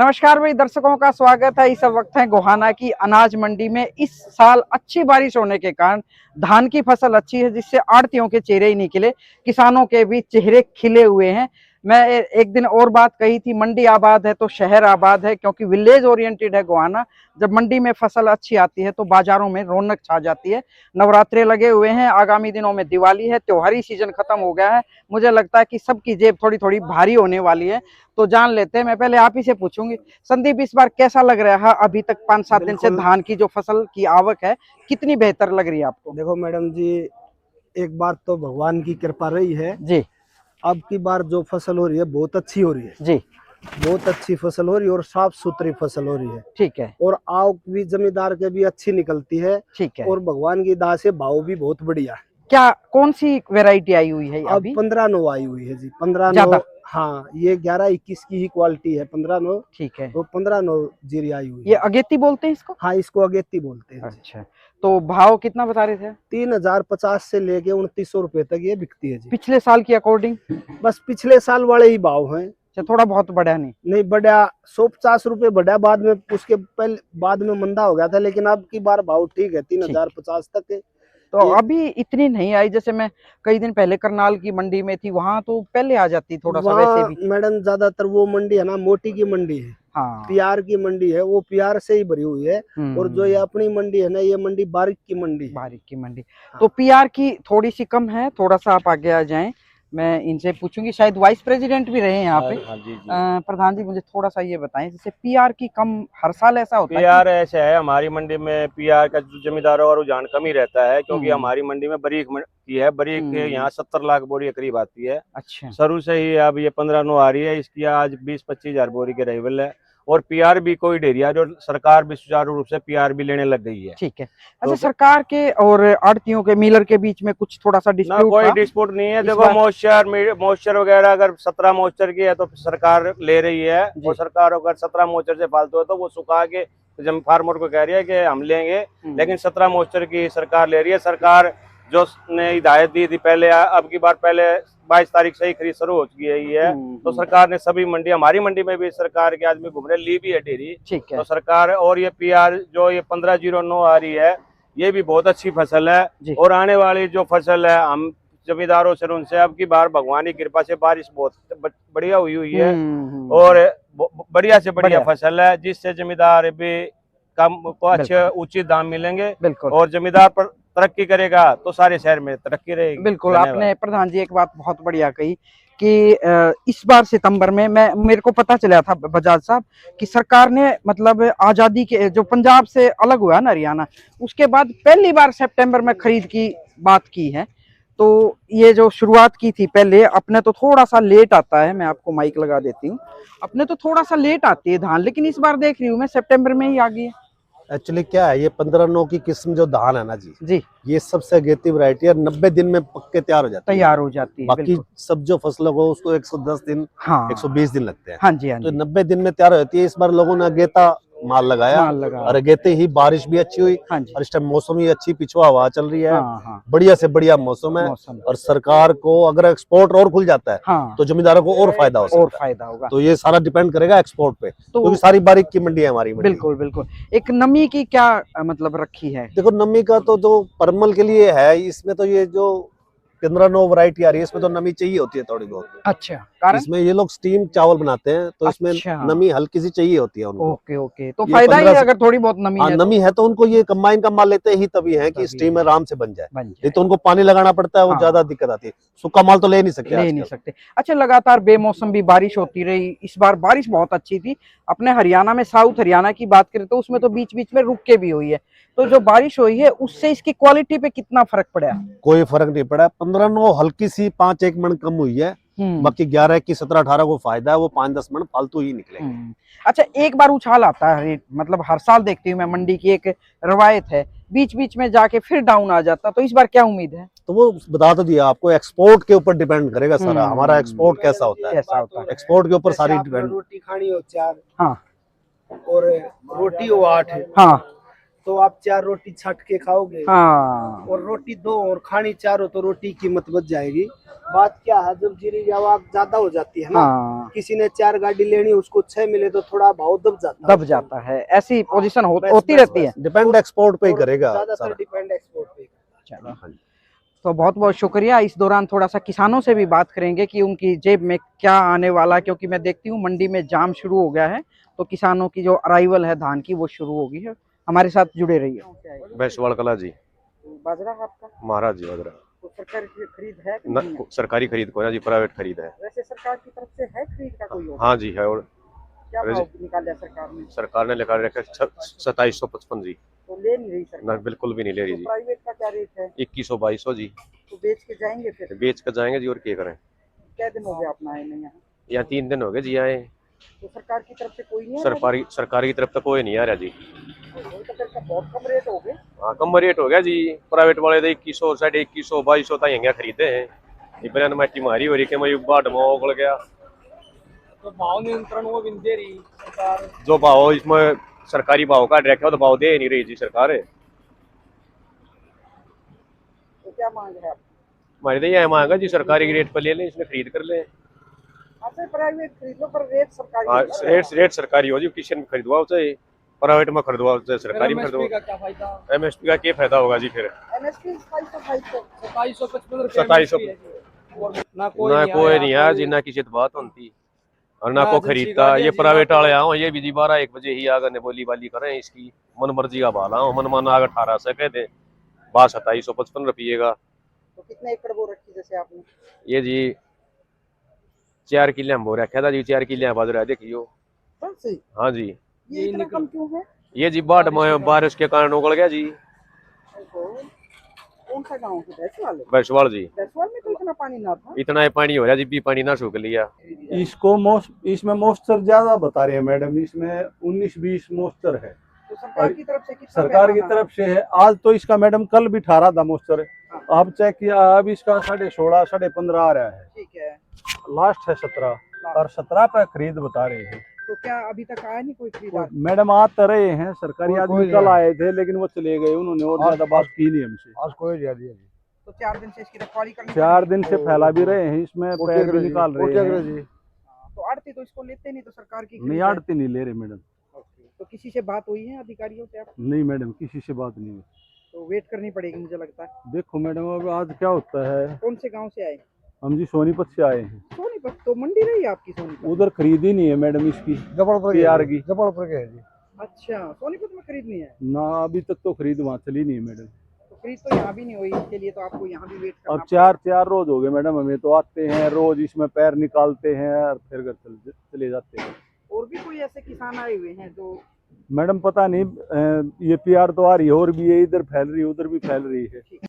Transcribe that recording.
नमस्कार भाई दर्शकों का स्वागत है। इस वक्त है गोहाना की अनाज मंडी में। इस साल अच्छी बारिश होने के कारण धान की फसल अच्छी है, जिससे आड़तियों के चेहरे ही निकले, किसानों के भी चेहरे खिले हुए हैं। मैं एक दिन और बात कही थी, मंडी आबाद है तो शहर आबाद है, क्योंकि विलेज ओरिएंटेड है गोहाना। जब मंडी में फसल अच्छी आती है तो बाजारों में रौनक छा जाती है। नवरात्रे लगे हुए हैं, आगामी दिनों में दिवाली है, त्योहारी सीजन खत्म हो गया है। मुझे लगता है कि सबकी जेब थोड़ी थोड़ी भारी होने वाली है। तो जान लेते हैं, मैं पहले आप ही से पूछूंगी, संदीप इस बार कैसा लग रहा है? अभी तक 5-7 दिन से धान की जो फसल की आवक है कितनी बेहतर लग रही है आपको? देखो मैडम जी, एक बार तो भगवान की कृपा रही है जी अब की बार जो फसल हो रही है बहुत अच्छी हो रही है। जी बहुत अच्छी फसल हो रही है और साफ सुथरी फसल हो रही है। ठीक है। और आवक भी जमींदार के भी अच्छी निकलती है। ठीक है। और भगवान की दया से भाव भी बहुत बढ़िया है। क्या कौन सी वैरायटी आई हुई है अब अभी? 15-9 आई हुई है जी। 15-9। ज्यादा? हाँ, ये 11-21 की ही क्वालिटी है। 15-9। ठीक है। तो 15-9 जीरी आई हुई ये है। अगेती बोलते हैं इसको? हाँ, इसको अगेती बोलते हैं। अच्छा, तो भाव कितना बता रहे थे? 3050 से लेके 2900 रुपए तक ये बिकती है जी। पिछले साल की अकॉर्डिंग? बस पिछले साल वाले ही भाव हैं। अच्छा, थोड़ा बहुत बढ़ा नहीं? नहीं बढ़ा, 150 रुपए बढ़ा, बाद में उसके पहले बाद में मंदा हो गया था, लेकिन अब की बार भाव ठीक है, 3050 तक है। तो अभी इतनी नहीं आई। जैसे मैं कई दिन पहले करनाल की मंडी में थी, वहां तो पहले आ जाती थोड़ा सा वैसे भी। मैडम ज्यादातर वो मंडी है ना, मोटी की मंडी है। हाँ, प्यार की मंडी है, वो प्यार से ही भरी हुई है। और जो ये अपनी मंडी है ना, ये मंडी बारीक की मंडी है। बारीक की मंडी। तो पीआर की थोड़ी सी कम है। थोड़ा सा आप आगे आ जाएं, मैं इनसे पूछूंगी। शायद वाइस प्रेसिडेंट भी रहे हैं यहाँ पे। हाँ जी जी। प्रधान जी, मुझे थोड़ा सा ये बताएं, जैसे पीआर की कम हर साल ऐसा होता है? पीआर ऐसे है, हमारी मंडी में पीआर का जो जमींदारों का रुझान कम ही रहता है, क्योंकि हमारी मंडी में बरीक की है। बरीक यहाँ 70 लाख बोरी के करीब आती है। अच्छा। शुरू से ही अब ये 15-9 आ रही है, इसकी आज 20-25 हजार बोरी के अराइवल है। और पीआर भी कोई डेरिया जो सरकार भी सुचारू रूप से पीआर भी लेने लग गई है। ठीक है। अच्छा, सरकार के और आड़तियों के, मिलर के बीच में कुछ थोड़ा सा डिस्प्यूट? कोई डिस्प्यूट नहीं है। देखो, मॉइस्चर वगैरह अगर 17 मॉइस्चर की है तो सरकार ले रही है। और सरकार अगर 17 मॉइस्चर से फालतू है तो वो सुखा के जब फार्मर को कह रही है कि हम लेंगे, लेकिन 17 मॉइस्चर की सरकार ले रही है। सरकार जो ने हिदायत दी थी पहले, अब की बार पहले 22 तारीख से ही खरीद शुरू हो चुकी है। तो सरकार ने सभी मंडी, हमारी मंडी में भी सरकार के आदमी घूम रहे, ली भी है डेरी। ठीक है। तो सरकार, और ये पीआर जो ये 1509 आ रही है, ये भी बहुत अच्छी फसल है। और आने वाली जो फसल है, हम जमींदारों से उनसे अब की बार भगवान की कृपा से बारिश बहुत बढ़िया हुई है। और बढ़िया से बढ़िया फसल है, जिससे जमींदार भी कम को अच्छे उचित दाम मिलेंगे। और जमींदार पर तरक्की करेगा तो सारे शहर में तरक्की रहेगी। बिल्कुल। आपने प्रधान जी एक बात बहुत बढ़िया कही कि इस बार सितंबर में मेरे को पता चला था बजाज साहब कि सरकार ने, मतलब आजादी के जो पंजाब से अलग हुआ ना हरियाणा, उसके बाद पहली बार सितंबर में खरीद की बात की है। तो ये जो शुरुआत की थी पहले, अपने तो थोड़ा सा लेट आता है। मैं आपको माइक लगा देती हूँ। अपने तो थोड़ा सा लेट आती है धान, लेकिन इस बार देख रही हूँ मैं सितंबर में ही आ गई है। एक्चुअली क्या है, ये 15-9 की किस्म जो धान है ना जी, जी, ये सबसे अगेती वैरायटी है। 90 दिन में पक्के तैयार हो जाती है। बाकी सब जो फसलों को उसको 110 दिन, 120 दिन लगते हैं। हाँ जी, हाँ जी। तो 90 दिन में तैयार हो जाती है। इस बार लोगों ने अगेता माल लगाया और अगेते ही बारिश भी अच्छी हुई। और इस टाइम मौसम ही अच्छी, पिछुआ हवा चल रही है। बढ़िया से बढ़िया मौसम है। और सरकार को अगर एक्सपोर्ट और खुल जाता है तो जमींदारों को और फायदा होगा। तो ये सारा डिपेंड करेगा एक्सपोर्ट पे, क्योंकि सारी बारीक की मंडी है हमारी मंडी। बिल्कुल बिल्कुल। एक नमी की क्या मतलब रखी है? देखो, नमी का तो जो परमल के लिए है, इसमें तो ये जो 15-9 वैरायटी आ रही है, इसमें तो नमी चाहिए होती है थोड़ी बहुत। अच्छा, कारण? इसमें ये लोग स्टीम चावल बनाते हैं, तो इसमें नमी हल्की सी चाहिए होती है उनको। Okay okay. तो फायदा ही है अगर थोड़ी बहुत नमी है। नमी है तो उनको ये कंबाइन का माल लेते ही तभी है कि स्टीम आराम से बन जाए। नहीं तो उनको पानी लगाना पड़ता है, वो ज्यादा दिक्कत आती है। सूखा माल तो ले नहीं सकते। अच्छा, लगातार बेमौसम भी बारिश होती रही। इस बार बारिश बहुत अच्छी थी। अपने हरियाणा में, साउथ हरियाणा की बात करें तो उसमें तो बीच बीच में रुक के भी हुई है। तो जो बारिश हुई है उससे इसकी क्वालिटी पे कितना फर्क पड़ा? कोई फर्क नहीं पड़ा। 15-9 हल्की सी 5-1 मन कम हुई है। बाकी 11 की 17-18 को फायदा है, वो 5-10 मन फालतू ही निकलेंगे। अच्छा, एक बार उछाल आता है, मतलब हर साल देखती हूँ मैं, मंडी की एक रवायत है, बीच बीच में जाके फिर डाउन आ जाता। तो इस बार क्या उम्मीद है? तो वो बता तो दिया आपको, एक्सपोर्ट के ऊपर डिपेंड करेगा सारा। हमारा एक्सपोर्ट कैसा होता है, एक्सपोर्ट के ऊपर सारी डिपेंड। रोटी खानी हो 4, हाँ, और रोटी हो 8, हाँ, तो आप 4 रोटी छट के खाओगे, हाँ और रोटी 2 और खानी 4 हो तो रोटी की कीमत बच जाएगी। बात क्या है, जब जीरी आवक ज्यादा हो जाती है ना, हाँ किसी ने 4 गाड़ी लेनी, उसको 6 मिले तो थोड़ा भाव दब जाता है। दब जाता है, ऐसी पोजीशन बस, होती बस, रहती है। डिपेंड एक्सपोर्ट पे ही और करेगा ज्यादातर सारा। डिपेंड एक्सपोर्ट पे। चलो, तो बहुत बहुत शुक्रिया। इस दौरान थोड़ा सा किसानों से भी बात करेंगे कि उनकी जेब में क्या आने वाला है, क्योंकि मैं देखती हूँ मंडी में जाम शुरू हो गया है, तो किसानों की जो अराइवल है धान की वो शुरू हो गई है। हमारे साथ जुड़े रहिए। बैसवाड़ कला जी, बाजरा है आपका, महाराज जी वगैरह। तो सरकार की खरीद है कि नहीं है? सरकारी खरीद को ना जी, प्राइवेट खरीद है। वैसे सरकार की तरफ से है खरीद का कोई ऑर्डर? हाँ जी है। और क्या भाव निकाला सरकार ने? सरकार ने निकाल रखा 2755 जी। तो ले नहीं रही ना सरकार? बिल्कुल भी नहीं ले रही तो जी। प्राइवेट का क्या रेट है? 2100-2200 जी। तो बेच के जाएंगे फिर? बेच कर जाएंगे जी, और क्या करें। क्या दिन हो गया अपना आए नहीं यहाँ? यहाँ 3 दिन हो गए जी आए। तो सरकार की तरफ से कोई नहीं आ रहा? सरकार की तरफ तो कोई नहीं आ रहा जी। तो फिर बहुत कम रेट हो गए। हाँ कम रेट हो गया जी। प्राइवेट वाले तो 2100 2100-2200 तक यहाँ खरीदे हैं। इब्रान माटी मारी हो रही कि मैं बाट में उगल गया। तो भाव नियंत्रण वो भी दे रही सरकार। जो भाव इसमें सरकारी भाव का रखा तो भाव दे नहीं रही जी सरकार। तो क्या मांग है आप? हमारी तो यह मांग है जी, सरकारी रेट पर ले लें, इसमें खरीद कर लें। अच्छा, प्राइवेट खरीद लो पर रेट सरकारी हाँ होता है। रेट सरकारी हो जी, किसी में खरीदवाओ चाहे प्राइवेट में खरीदवाओ चाहे सरकारी में MSP खरीदवाओ। का क्या फायदा? एमएसपी का क्या फायदा होगा जी फिर? एमएसपी 2755। 2755 2700 ना कोई नहीं है जी, ना किसी से बात होती और ना को खरीदता। ये प्राइवेट वाले आओ, ये भी जी 12-1 बजे ही आकर ने बोली बाली करें इसकी मन मर्जी का भाला हो। मन माना अगर 1800 कह दे, बात 2755 रुपये का। तो कितने एकड़ बो रखी जैसे आपने? ये जी 4 किले हम बो रखा था जी, 4 किले बाजरा देखियो। कौन सी? हाँ जी, ये इतना कम क्यों है? ये जी बाढ़ में बारिश के कारण उगड़ गया जी। कौन सा गांव है? बैसवाल? बैसवाड़ जी। बैसवाल में तो इतना पानी ना था। इतना ही पानी हो रहा जी, भी पानी ना सूख लिया। इसमें मॉइस्चर ज्यादा बता रहे हैं मैडम, इसमें 19-20 मॉइस्चर है। तो सरकार की तरफ से कितना सरकार की पैमाना तरफ से है। आज तो इसका मैडम कल भी 18 था मॉइस्चर, अब चेक किया अब इसका 16.5 15 आ रहा है। ठीक है। लास्ट है 17 और 17 पे खरीद बता रहे हैं। तो क्या अभी तक आया नहीं कोई खरीदार? मैडम आ तो रहे हैं, सरकारी आदमी कल आए थे लेकिन वो चले गए, उन्होंने और ज्यादा बात की नहीं हमसे। आज कोई ज्यादा नहीं। तो 4 दिन से इसकी रखवाली करनी 4 दिन से फैला भी रहे हैं, इसमें पैर भी निकाल रहे हैं। तो आड़ती तो इसको लेते नहीं, तो सरकार की नहीं आड़ती नहीं ले रहे मैडम। तो किसी से बात हुई है अधिकारियों से आप? नहीं मैडम, किसी से बात नहीं हुई। तो वेट करनी पड़ेगी मुझे लगता है। देखो मैडम अब आज क्या होता है। कौन से गांव से आए? हम जी सोनीपत से आए हैं। सोनीपत? तो मंडी रही आपकी सोनीपत? उधर खरीद ही नहीं है मैडम इसकी, जबलपुर की जबलपुर के है जी। अच्छा, सोनीपत में खरीदनी है ना, अभी तक तो खरीद वहाँ चली नहीं है मैडम। तो खरीद तो यहाँ भी नहीं हुई, इसके लिए तो आपको यहाँ भी वेट करना अब 4 रोज हो गए मैडम, हमें तो आते हैं रोज, इसमें पैर निकालते हैं और फिर घर चले जाते हैं। और भी कोई ऐसे किसान आए हुए हैं जो? मैडम पता नहीं, ये PR तो आ रही है और भी ये इधर फैल रही है उधर भी फैल रही है।